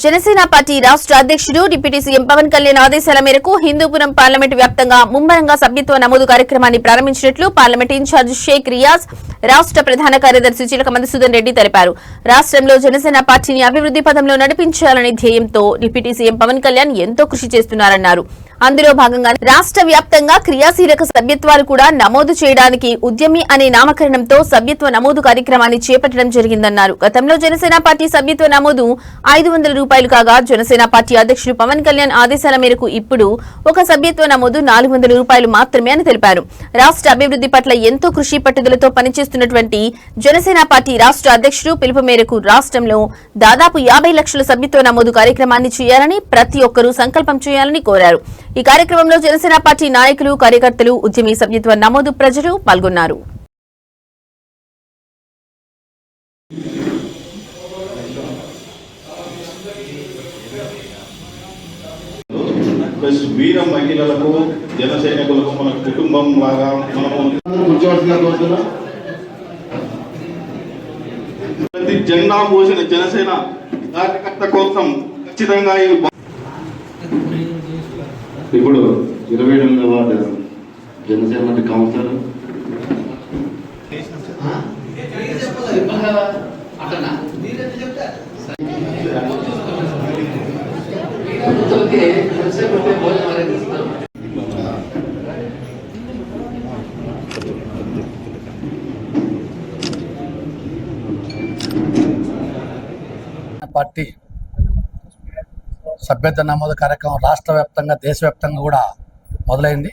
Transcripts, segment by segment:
Janasena party రాష్ట్ర అధ్యక్షుడు deputy CM Pawan Kalyan ఆదేశాల మేరకు హిందూపురం పార్లమెంటు వ్యాప్తంగా ముమ్మరంగా సభ్యత్వ నమోదు కార్యక్రమాన్ని ప్రారంభించినట్లు పార్లమెంట్ ఇన్ఛార్జ్ షేక్ రియాజ్, రాష్ట్ర ప్రధాన కార్యదర్శి చిలక మధుసూదన్ రెడ్డి తెలిపారు. రాష్ట్రంలో జనసేన పార్టీని అభివృద్ధి పథంలో నడిపించాలనే ధ్యేయంతో డిప్యూటీ సీఎం పవన్ కళ్యాణ్ ఎంతో కృషి చేస్తున్నారన్నారు. అందులో భాగంగా రాష్ట్ర వ్యాప్తంగా క్రియాశీలక సభ్యత్వాలు కూడా నమోదు చేయడానికి ఉద్యమి అనే నామకరణంతో సభ్యత్వ నమోదు కార్యక్రమాన్ని చేపట్టడం జరిగిందన్నారు. గతంలో జనసేన పార్టీ సభ్యత్వ నమోదు 500 రూపాయలు కాగా జనసేన పార్టీ అధ్యక్షుడు పవన్ కళ్యాణ్ ఆదేశాల మేరకు ఇప్పుడు ఒక సభ్యత్వ నమోదు 400 రూపాయలు మాత్రమే అని తెలిపారు. రాష్ట్ర అభివృద్ధి పట్ల ఎంతో కృషి పట్టుదలతో పనిచేస్తున్నటువంటి జనసేన పార్టీ రాష్ట్ర అధ్యక్షుడు పిలుపు మేరకు రాష్ట్రంలో దాదాపు 50 లక్షల సభ్యత్వ నమోదు కార్యక్రమాన్ని చేయాలని ప్రతి ఒక్కరూ సంకల్పం చేయాలని కోరారు. ఈ కార్యక్రమంలో జనసేన పార్టీ నాయకులు, కార్యకర్తలు, ఉద్యమి సభ్యత్వ నమోదు ప్రజలు పాల్గొన్నారు. వీర మహిళలకు, జన సైనికులకు, మన కుటుంబం లాగా ప్రతి జెండా మోసిన జనసేన కార్యకర్త కోసం ఖచ్చితంగా ఇప్పుడు 28వ వార్డు జనసేన కౌన్సిలర్ పార్టీ సభ్యత్వ నమోదు కార్యక్రమం రాష్ట్ర వ్యాప్తంగా, దేశవ్యాప్తంగా కూడా మొదలైంది.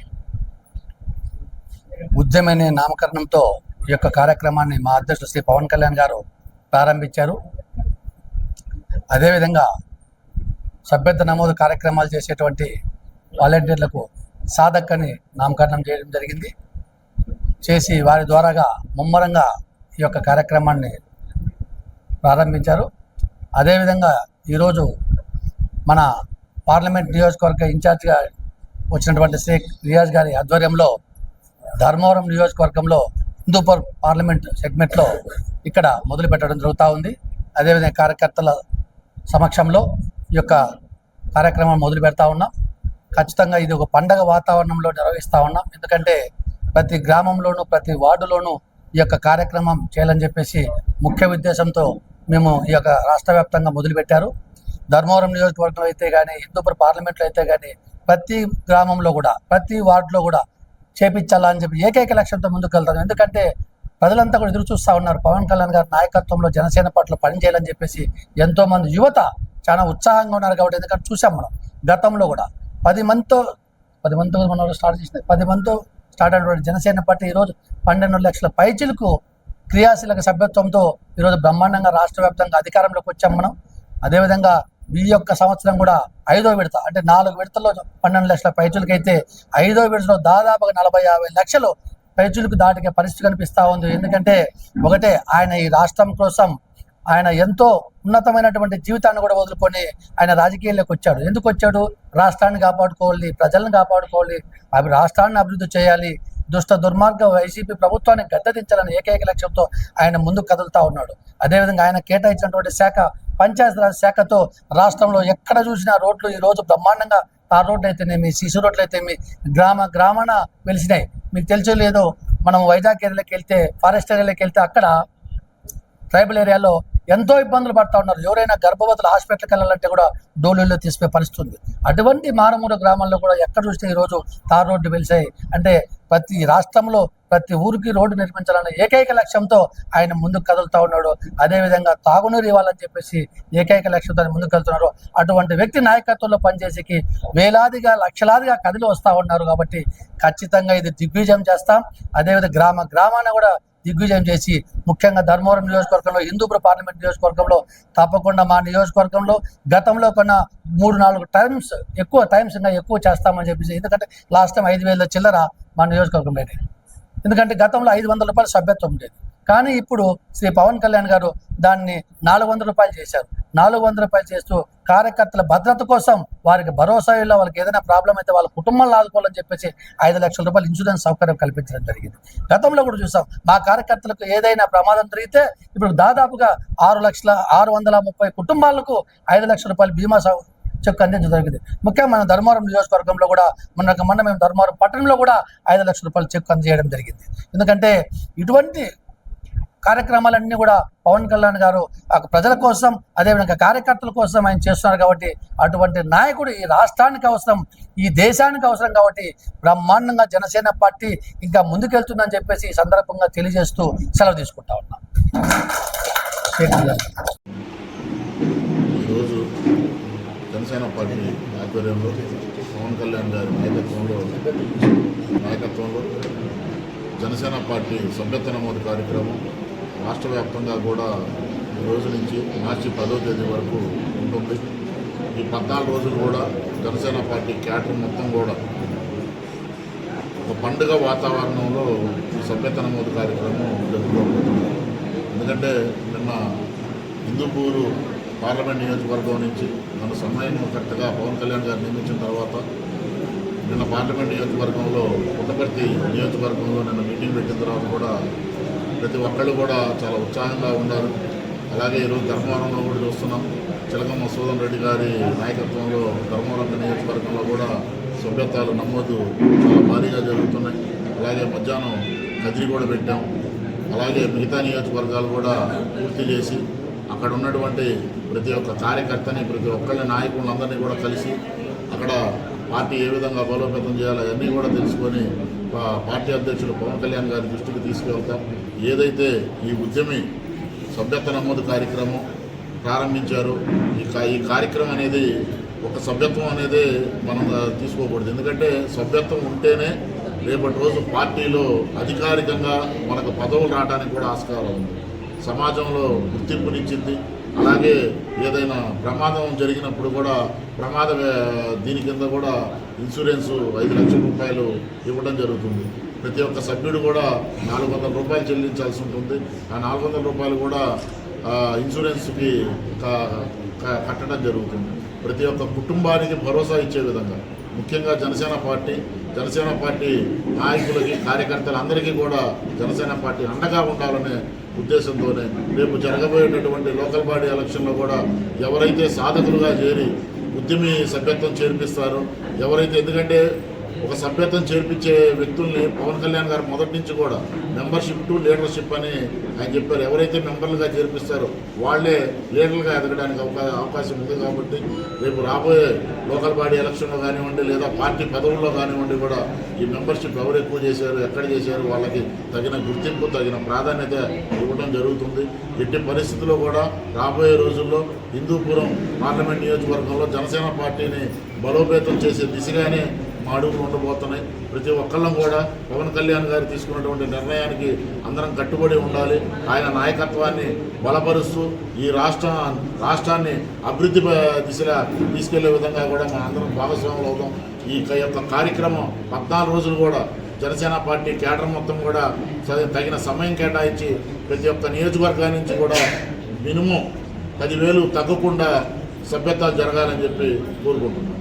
ఉద్యమనే నామకరణంతో ఈ యొక్క కార్యక్రమాన్ని మా అధ్యక్షుడు శ్రీ పవన్ కళ్యాణ్ గారు ప్రారంభించారు. అదేవిధంగా సభ్యత్వ నమోదు కార్యక్రమాలు చేసేటువంటి వాలంటీర్లకు సాధక్ అని నామకరణం చేయడం జరిగింది. చేసి వారి ద్వారాగా ముమ్మరంగా ఈ యొక్క కార్యక్రమాన్ని ప్రారంభించారు. అదేవిధంగా ఈరోజు మన పార్లమెంట్ నియోజకవర్గ ఇన్ఛార్జిగా వచ్చినటువంటి షేక్ రియాజ్ గారి ఆధ్వర్యంలో ధర్మవరం నియోజకవర్గంలో హిందూపూర్ పార్లమెంట్ సెగ్మెంట్లో ఇక్కడ మొదలు పెట్టడం జరుగుతూ ఉంది. అదేవిధంగా కార్యకర్తల సమక్షంలో ఈ యొక్క కార్యక్రమం మొదలు పెడతా ఉన్నాం. ఖచ్చితంగా ఇది ఒక పండగ వాతావరణంలో నిర్వహిస్తూ ఉన్నాం. ఎందుకంటే ప్రతి గ్రామంలోనూ, ప్రతి వార్డులోనూ ఈ యొక్క కార్యక్రమం చేయాలని చెప్పేసి ముఖ్య ఉద్దేశంతో మేము ఈ యొక్క రాష్ట్ర వ్యాప్తంగా మొదలుపెట్టారు. ధర్మవరం నియోజకవర్గంలో అయితే కానీ, హిందూపూర్ పార్లమెంట్లో అయితే కానీ ప్రతి గ్రామంలో కూడా, ప్రతి వార్డులో కూడా చేపించాలని చెప్పి ఏకైక లక్ష్యంతో ముందుకు వెళ్తాను. ఎందుకంటే ప్రజలంతా కూడా ఎదురు చూస్తూ ఉన్నారు. పవన్ కళ్యాణ్ గారి నాయకత్వంలో జనసేన పార్టీలో పనిచేయాలని చెప్పేసి ఎంతోమంది యువత చాలా ఉత్సాహంగా ఉన్నారు. కాబట్టి ఎందుకంటే చూసాం మనం గతంలో కూడా 10 మందితో మనం స్టార్ట్ చేసిన 10 మందితో స్టార్ట్ అయినటువంటి జనసేన పార్టీ ఈరోజు 12 లక్షల పైచిలకు క్రియాశీలక సభ్యత్వంతో ఈరోజు బ్రహ్మాండంగా రాష్ట్ర వ్యాప్తంగా అధికారంలోకి వచ్చాం మనం. అదేవిధంగా ఈ యొక్క సంవత్సరం కూడా 5వ విడత, అంటే 4 విడతల్లో 12 లక్షల పైచులకు అయితే 5వ విడతలో దాదాపుగా 40-50 లక్షలు పైచులకు దాటికే పరిస్థితి కనిపిస్తూ ఉంది. ఎందుకంటే ఒకటే, ఆయన ఈ రాష్ట్రం కోసం ఆయన ఎంతో ఉన్నతమైనటువంటి జీవితాన్ని కూడా వదులుకొని ఆయన రాజకీయాల్లోకి వచ్చాడు. ఎందుకు వచ్చాడు? రాష్ట్రాన్ని కాపాడుకోవాలి, ప్రజలను కాపాడుకోవాలి, రాష్ట్రాన్ని అభివృద్ధి చేయాలి, దుష్ట దుర్మార్గ వైసీపీ ప్రభుత్వాన్ని గద్దెదించాలని ఏకైక లక్ష్యంతో ఆయన ముందుకు కదులుతూ ఉన్నాడు. అదేవిధంగా ఆయన కేటాయించినటువంటి శాఖ పంచాయతీరాజ్ శాఖతో రాష్ట్రంలో ఎక్కడ చూసినా రోడ్లు ఈరోజు బ్రహ్మాండంగా, తార్ రోడ్లు అయితేనేమి, సీసీ రోడ్లు అయితేమి గ్రామాన వెలిసినాయి. మీకు తెలుసో లేదో, మనం వైజాగ్ ఏరియాలోకి వెళ్తే, ఫారెస్ట్ ఏరియాలోకి వెళ్తే అక్కడ ట్రైబల్ ఏరియాలో ఎంతో ఇబ్బందులు పడుతూ ఉన్నారు. ఎవరైనా గర్భవతులు హాస్పిటల్కి వెళ్ళాలంటే కూడా డోలీల్లో తీసుకుపోయి పరిస్థితుంది. అటువంటి మారుమూల గ్రామాల్లో కూడా ఎక్కడ చూస్తే ఈరోజు తార్ రోడ్డు వెలిసాయి. అంటే ప్రతి రాష్ట్రంలో ప్రతి ఊరికి రోడ్డు నిర్మించాలనే ఏకైక లక్ష్యంతో ఆయన ముందుకు కదులుతూ ఉన్నాడు. అదేవిధంగా తాగునీరు ఇవ్వాలని చెప్పేసి ఏకైక లక్ష్యంతో ముందుకు వెళ్తున్నారు. అటువంటి వ్యక్తి నాయకత్వంలో పనిచేసేకి వేలాదిగా, లక్షలాదిగా కదిలి వస్తూ ఉన్నారు. కాబట్టి ఖచ్చితంగా ఇది దిగ్విజయం చేస్తాం. అదేవిధంగా గ్రామాన కూడా దిగ్విజయం చేసి, ముఖ్యంగా ధర్మవరం నియోజకవర్గంలో, హిందూపురం పార్లమెంట్ నియోజకవర్గంలో తప్పకుండా మా నియోజకవర్గంలో గతంలో కన్నా 3-4 టైమ్స్ ఎక్కువ చేస్తామని చెప్పేసి. ఎందుకంటే లాస్ట్ టైం 5,000 చిల్లర మా నియోజకవర్గం పెట్టేది. ఎందుకంటే గతంలో 500 రూపాయల సభ్యత్వం ఉండేది. కానీ ఇప్పుడు శ్రీ పవన్ కళ్యాణ్ గారు దాన్ని 400 రూపాయలు చేశారు. 400 రూపాయలు చేస్తూ కార్యకర్తల భద్రత కోసం వారికి భరోసా ఇళ్ళ వాళ్ళకి ఏదైనా ప్రాబ్లం అయితే వాళ్ళ కుటుంబాలను ఆదుకోవాలని చెప్పేసి 5 లక్షల రూపాయలు ఇన్సూరెన్స్ సౌకర్యం కల్పించడం జరిగింది. గతంలో కూడా చూసాం, మా కార్యకర్తలకు ఏదైనా ప్రమాదం జరిగితే ఇప్పుడు దాదాపుగా 630 కుటుంబాలకు 5 లక్షల రూపాయలు బీమా చెక్ అందించడం జరిగింది. ముఖ్యంగా మన ధర్మవరం నియోజకవర్గంలో కూడా మొన్న మేము ధర్మవరం పట్టణంలో కూడా 5 లక్షల రూపాయలు చెక్ అందజేయడం జరిగింది. ఎందుకంటే ఇటువంటి కార్యక్రమాలన్నీ కూడా పవన్ కళ్యాణ్ గారు ప్రజల కోసం, అదేవిధంగా కార్యకర్తల కోసం ఆయన చేస్తున్నారు. కాబట్టి అటువంటి నాయకుడు ఈ రాష్ట్రానికి అవసరం, ఈ దేశానికి అవసరం. కాబట్టి బ్రహ్మాండంగా జనసేన పార్టీ ఇంకా ముందుకెళ్తుందని చెప్పేసి ఈ సందర్భంగా తెలియజేస్తూ సెలవు తీసుకుంటా ఉన్నాం. ఈరోజు జనసేన పార్టీ ఆధ్వర్యంలో పవన్ కళ్యాణ్ గారి నాయకత్వంలో జనసేన పార్టీ సభ్యత్వ నమోదు కార్యక్రమం రాష్ట్ర వ్యాప్తంగా కూడా ఈ రోజు నుంచి మార్చి 10వ తేదీ వరకు ఉంటుంది. ఈ 14 రోజులు కూడా జనసేన పార్టీ క్యాడర్ మొత్తం కూడా ఒక పండుగ వాతావరణంలో ఈ సభ్యత్వ నమోదు కార్యక్రమం జరుపుకోబోతుంది. ఎందుకంటే నిన్న హిందూపూరు పార్లమెంట్ నియోజకవర్గం నుంచి మన సమన్వయకర్తగా పవన్ కళ్యాణ్ గారు నియమించిన తర్వాత నిన్న పార్లమెంట్ నియోజకవర్గంలో పుట్టపర్తి నియోజకవర్గంలో నిన్న మీటింగ్ పెట్టిన తర్వాత కూడా ప్రతి ఒక్కళ్ళు కూడా చాలా ఉత్సాహంగా ఉన్నారు. అలాగే ఈరోజు ధర్మవరంలో కూడా చూస్తున్నాం, చిలక మసూదన్ రెడ్డి గారి నాయకత్వంలో ధర్మవరం నియోజకవర్గంలో కూడా సభ్యత్వాలు నమోదు చాలా భారీగా జరుగుతున్నాయి. అలాగే మధ్యాహ్నం కదిరి కూడా పెట్టాం. అలాగే మిగతా నియోజకవర్గాలు కూడా పూర్తి చేసి అక్కడ ఉన్నటువంటి ప్రతి ఒక్క కార్యకర్తని, ప్రతి ఒక్కళ్ళ నాయకులందరినీ కూడా కలిసి అక్కడ పార్టీ ఏ విధంగా బలోపేతం చేయాలో అవన్నీ కూడా తెలుసుకొని పార్టీ అధ్యక్షులు పవన్ కళ్యాణ్ గారి దృష్టికి తీసుకువెళ్తాం. ఏదైతే ఈ ఉద్యమి సభ్యత్వ నమోదు కార్యక్రమం ప్రారంభించారో ఈ కార్యక్రమం అనేది ఒక సభ్యత్వం అనేది మనం తీసుకోకూడదు. ఎందుకంటే సభ్యత్వం ఉంటేనే రేపటి రోజు పార్టీలో అధికారికంగా మనకు పదవులు రావడానికి కూడా ఆస్కారం ఉంది, సమాజంలో గుర్తింపునిచ్చింది. అలాగే ఏదైనా ప్రమాదం జరిగినప్పుడు కూడా దీని కింద కూడా ఇన్సూరెన్సు 5 లక్షల రూపాయలు ఇవ్వడం జరుగుతుంది. ప్రతి ఒక్క సభ్యుడు కూడా 400 రూపాయలు చెల్లించాల్సి ఉంటుంది. ఆ 400 రూపాయలు కూడా ఇన్సూరెన్స్కి కట్టడం జరుగుతుంది. ప్రతి ఒక్క కుటుంబానికి భరోసా ఇచ్చే విధంగా ముఖ్యంగా జనసేన పార్టీ నాయకులకి, కార్యకర్తలందరికీ కూడా జనసేన పార్టీ అండగా ఉండాలనే ఉద్దేశంతోనే రేపు జరగబోయేటటువంటి లోకల్ బాడీ ఎలక్షన్లో కూడా ఎవరైతే సాధకులుగా చేరి ఉద్యమి సభ్యత్వం చేర్పిస్తారో ఎవరైతే, ఎందుకంటే ఒక సభ్యత్వం చేర్పించే వ్యక్తుల్ని పవన్ కళ్యాణ్ గారు మొదటి నుంచి కూడా మెంబర్షిప్ టు లీడర్షిప్ అని ఆయన చెప్పారు. ఎవరైతే మెంబర్లుగా చేర్పిస్తారో వాళ్ళే లీడర్లుగా ఎదగడానికి అవకాశం ఉంది. కాబట్టి రేపు రాబోయే లోకల్ బాడీ ఎలక్షన్లో కానివ్వండి, లేదా పార్టీ పదవుల్లో కానివ్వండి కూడా ఈ మెంబర్షిప్ ఎవరు ఎక్కువ చేశారు, ఎక్కడ చేశారు, వాళ్ళకి తగిన గుర్తింపు, తగిన ప్రాధాన్యత ఇవ్వడం జరుగుతుంది. ఎట్టి పరిస్థితుల్లో కూడా రాబోయే రోజుల్లో హిందూపురం పార్లమెంట్ నియోజకవర్గంలో జనసేన పార్టీని బలోపేతం చేసే దిశగానే మా అడుగులు ఉండబోతున్నాయి. ప్రతి ఒక్కళ్ళం కూడా పవన్ కళ్యాణ్ గారు తీసుకున్నటువంటి నిర్ణయానికి అందరం కట్టుబడి ఉండాలి. ఆయన నాయకత్వాన్ని బలపరుస్తూ ఈ రాష్ట్రాన్ని అభివృద్ధి దిశగా తీసుకెళ్లే విధంగా కూడా మన అందరం భాగస్వాములు అవుతాం. ఈ యొక్క కార్యక్రమం 14 రోజులు కూడా జనసేన పార్టీ కేడర్ మొత్తం కూడా తగిన సమయం కేటాయించి ప్రతి ఒక్క నియోజకవర్గాల నుంచి కూడా మినిమం 10,000 తగ్గకుండా సభ్యత్వాలు జరగాలని చెప్పి కోరుకుంటున్నాం.